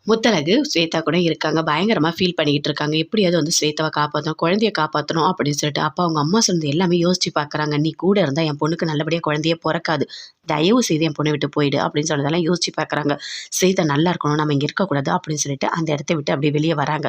முத்தழகு, ஸ்வேதா கூட இருக்காங்க. பயங்கரமா ஃபீல் பண்ணிக்கிட்டு இருக்காங்க. எப்படியாவது வந்து ஸ்வேதாவ காப்பாத்தணும், குழந்தைய காப்பாத்தணும் அப்படின்னு சொல்லிட்டு. அப்ப அவங்க அம்மா சொன்னது எல்லாமே யோசிச்சு பார்க்குறாங்க. "நீ கூட இருந்தா என் பொண்ணுக்கு நல்லபடியா குழந்தையே பொறக்காது. தயவு செய்து என் பொண்ண விட்டு போயிடு" அப்படின்னு சொன்னதெல்லாம் யோசிச்சு பார்க்குறாங்க. ஸ்வேதா நல்லா இருக்கணும், நம்ம இங்க இருக்கக்கூடாது அப்படின்னு சொல்லிட்டு அந்த இடத்த விட்டு அப்படியே வெளிய வராங்க.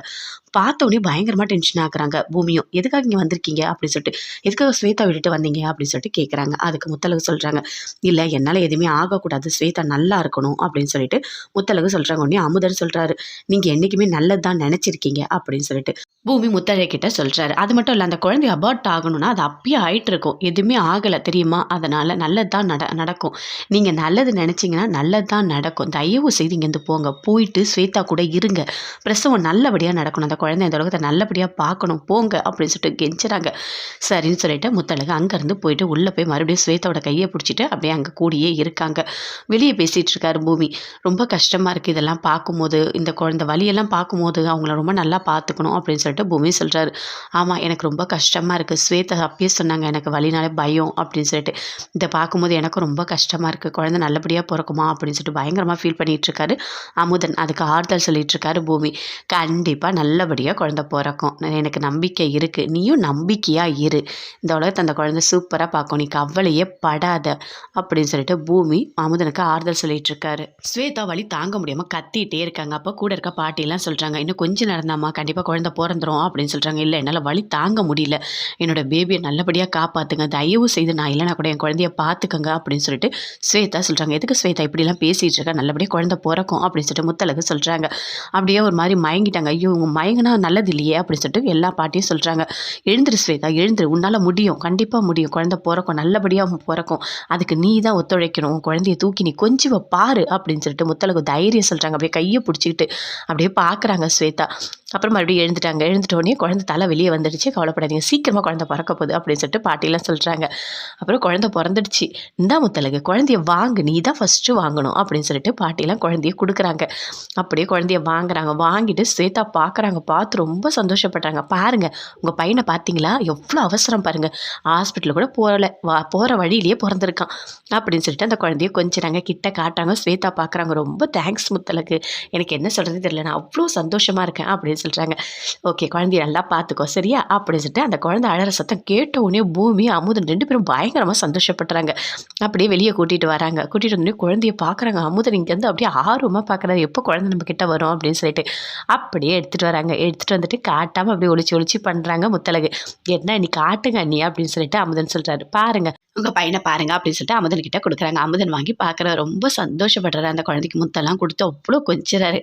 பார்த்தோனே பயங்கரமா டென்ஷன் ஆகுறாங்க பூமியும். "எதுக்காக இங்க வந்திருக்கீங்க?" அப்படின்னு சொல்லிட்டு. "எதுக்காக ஸ்வேதா விட்டுட்டு வந்தீங்க?" அப்படின்னு சொல்லிட்டு கேட்குறாங்க. அதுக்கு முத்தழகு சொல்றாங்க, "இல்ல என்னால எதுவுமே ஆகக்கூடாது. ஸ்வேதா நல்லா இருக்கணும்" அப்படின்னு சொல்லிட்டு முத்தழகு சொல்றாங்க. உடனே அமுதன் சொல்றாரு, "நீங்க என்னைக்குமே நல்லது தான் நெனச்சிருக்கீங்க" அப்படின்னு சொல்லிட்டு. பூமி முத்தழகிட்ட சொல்றாரு. அது மட்டும் இல்ல, அந்த குழந்தை அபார்ட் ஆகணும்னா, அது அப்பயே ஆயிட்டுருக்கும். எதுவுமே ஆகல தெரியுமா? அதனால நல்லது தான் நடக்கும். நீங்க நல்லது நெனச்சீங்கன்னா, நல்லது தான் நடக்கும். தயவு செய்து இங்கேருந்து போங்க. போயிட்டு ஸ்வேதா கூட இருங்க. பிரசவம் நல்லபடியா நடக்கணும். அந்த குழந்தை இந்த உலகத்த நல்லபடியா பார்க்கணும். போங்க அப்படின்னு சொல்லிட்டு கெஞ்சுறாங்க. சரின்னு சொல்லிட்டு முத்தழகு அங்கேருந்து போயிட்டு உள்ள போய் மறுபடியும் ஸ்வேதாவோட கைய புடிச்சுட்டு அப்படியே அங்க கூடயே இருக்காங்க. வெளிய பேசிட்டு இருக்காரு பூமி. ரொம்ப கஷ்டமா இருக்கு இதெல்லாம் பார்க்கும்போது. இந்த வலியெல்லாம் பார்க்கும்போது அவங்கள ரொம்ப நல்லா பார்த்துக்கணும் அப்படின்னு சொல்லிட்டு பூமி சொல்றாரு. ஆமா, எனக்கு ரொம்ப கஷ்டமா இருக்கு. ஸ்வேதா அப்பயே சொன்னாங்க, எனக்கு வலினாலே பயம் அப்படின்னு சொல்லிட்டு. இத பார்க்கும்போது எனக்கும் ரொம்ப கஷ்டமா இருக்கு. குழந்தை நல்லபடியா பொறக்குமா அப்படின்னு சொல்லிட்டு பயங்கரமா ஃபீல் பண்ணிட்டு இருக்காரு அமுதன். அதுக்கு ஆறுதல் சொல்லிட்டு இருக்காரு பூமி. கண்டிப்பா நல்லபடியா குழந்தை பொறக்கும். எனக்கு நம்பிக்கை இருக்கு. நீயும் நம்பிக்கையா இரு. இந்த உலகத்த அந்த குழந்தை சூப்பரா பார்க்கும். நீ கவலையே படாத அப்படின்னு சொல்லிட்டு பூமி அமுதனுக்கு ஆறுதல் சொல்லிட்டு இருக்காரு. ஸ்வேதா வலி தாங்க முடியாம கத்திட்டே இருக்காங்க. அப்ப கூட இருக்க பாட்டிலாம் சொல்றாங்க, "இன்னும் கொஞ்சம் நேரம்தாம்மா, கண்டிப்பா குழந்தை பொறந்துரும்" அப்படின்னு சொல்றாங்க. "இல்ல, என்னால வலி தாங்க முடியல. என்னோட பேபிய நல்லபடியா காப்பாத்துங்க. தயவு செய்து நான் இல்லைனா கூட என் குழந்தைய பார்த்துக்கங்க" அப்படின்னு சொல்லிட்டு ஸ்வேதா சொல்றாங்க. "எதுக்கு ஸ்வேதா இப்படிலாம் பேசிட்டு இருக்க? நல்லபடியா குழந்தை பொறக்கும்" அப்படின்னு சொல்லிட்டு முத்தழகு சொல்றாங்க. அப்படியே ஒரு மாரி மயங்கிட்டாங்க. ஐயோ! இவங்க மயங்குனா நல்லது இல்லையே அப்படின்னு சொல்லிட்டு எல்லா பாட்டியும் சொல்றாங்க. "எழுந்துரு ஸ்வேதா, எழுந்துரு. உன்னால முடியும். கண்டிப்பா முடியும். குழந்தை பொறக்கும். நல்லபடியா பொறக்கும். அதுக்கு நீ தான் ஒத்துழைக்கணும். உன் குழந்தைய தூக்கி நீ கொஞ்சுவ பாரு" அப்படின்னு சொல்லிட்டு முத்தழகு தைரியம் சொல்றாங்க. அப்படியே கைய புடிச்சுக்கிட்டு அப்படியே பார்க்குறாங்க ஸ்வேதா. அப்புறம் மறுபடியும் எழுந்துட்டாங்க. எழுந்துட்ட உடனே குழந்தை தலை வெளிய வந்துடுச்சு. "கவலைப்படாதீங்க. சீக்கிரமா குழந்தை பொறக்க போகுது" அப்படின்னு சொல்லிட்டு பாட்டிலாம் சொல்றாங்க. அப்புறம் குழந்தை பொறந்துடுச்சு. "இந்தா முத்தழகு, குழந்தைய வாங்கு. நீ தான் ஃபர்ஸ்ட்டு வாங்கணும்" அப்படின்னு சொல்லிட்டு பாட்டிலாம் குழந்தைய குடுக்குறாங்க. அப்படியே குழந்தைய வாங்குறாங்க. வாங்கிட்டு ஸ்வேதா பார்க்குறாங்க. பார்த்து ரொம்ப சந்தோஷப்படுறாங்க. "பாருங்க, உங்க பையன பார்த்தீங்களா? எவ்வளோ அவசரம் பாருங்க. ஹாஸ்பிட்டல் கூட போகல. போற வழியிலேயே பொறந்திருக்கான்" அப்படின்னு சொல்லிட்டு அந்த குழந்தைய கொஞ்சுறாங்க. கிட்ட காட்டுறாங்க. ஸ்வேதா பார்க்குறாங்க. "ரொம்ப தேங்க்ஸ் முத்தழகு. எனக்கு என்ன சொல்றதுன்னு தெரியல. நான் அவ்வளோ சந்தோஷமா இருக்கேன்" அப்படின்னு சொல்றாங்க. "ஓகே, குழந்தைய நல்லா பார்த்துக்கோ சரியா?" அப்படின்னு சொல்லிட்டு அந்த குழந்தை அழற சத்தம் கேட்ட உடனே பூமி, அமுதன் 2 பேரும் பயங்கரமா சந்தோஷப்படுறாங்க. அப்படியே வெளிய கூட்டிட்டு வராங்க. கூட்டிட்டு வந்தோனே குழந்தைய பார்க்குறாங்க. அமுதன் இங்கேருந்து அப்படியே ஆர்வமா பார்க்குறாரு. எப்போ குழந்தை நம்ம கிட்ட வரும் அப்படின்னு சொல்லிட்டு. அப்படியே எடுத்துட்டு வராங்க. எடுத்துட்டு வந்துட்டு காட்டாம அப்படியே ஒளிச்சு ஒளிச்சு பண்றாங்க முத்தழகு. "என்ன நீ காட்டுங்க அண்ணி" அப்படின்னு சொல்லிட்டு அமுதன் சொல்றாரு. "பாருங்க, உங்க பையன பாருங்க" அப்படின்னு சொல்லிட்டு அமுதன் கிட்ட குடுக்குறாங்க. அமுதன் வாங்கி பார்க்குறாரு. ரொம்ப சந்தோஷப்படுறாரு. அந்த குழந்தைக்கு முத்தெல்லாம் குடுத்து அவ்வளோ கொஞ்சுறாரு.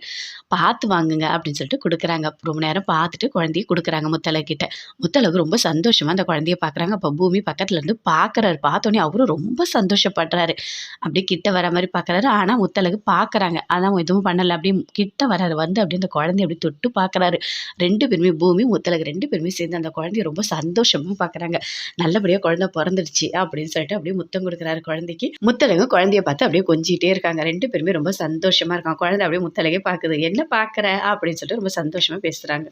"பார்த்து வாங்குங்க" அப்படின்னு சொல்லிட்டு குடுக்குறாங்க. ரொம்ப நேரம் பார்த்துட்டு குழந்தைய குடுக்குறாங்க முத்தழகு கிட்ட. முத்தழகு ரொம்ப சந்தோஷமா அந்த குழந்தைய பார்க்குறாங்க. அப்ப பூமி பக்கத்துல இருந்து பார்க்குறாரு. பார்த்தோனே அவரும் ரொம்ப சந்தோஷப்படுறாரு. அப்படியே கிட்ட வர மாரி பார்க்குறாரு. ஆனா முத்தழகு பார்க்குறாங்க. ஆனா எதுவும் பண்ணல. அப்படியே கிட்ட வராரு. வந்து அப்படியே அந்த குழந்தைய அப்படியே தொட்டு பார்க்குறாரு. 2 பேருமே பூமி, முத்தழகு 2 பேருமே சேர்ந்து அந்த குழந்தைய ரொம்ப சந்தோஷமா பார்க்குறாங்க. நல்லபடியா குழந்தை பொறந்துடுச்சு அப்படின்னு சொல்லிட்டு அப்படியே முத்தம் குடுக்குறாரு குழந்தைக்கு. முத்தழகு குழந்தைய பார்த்து அப்படியே கொஞ்சிட்டே இருக்காங்க. 2 பேருமே ரொம்ப சந்தோஷமா இருக்காங்க. குழந்தை அப்படியே முத்தழகே பார்க்குது. "என்ன பார்க்குற?" அப்படின்னு சொல்லிட்டு ரொம்ப சந்தோஷமா பேசுறாங்க.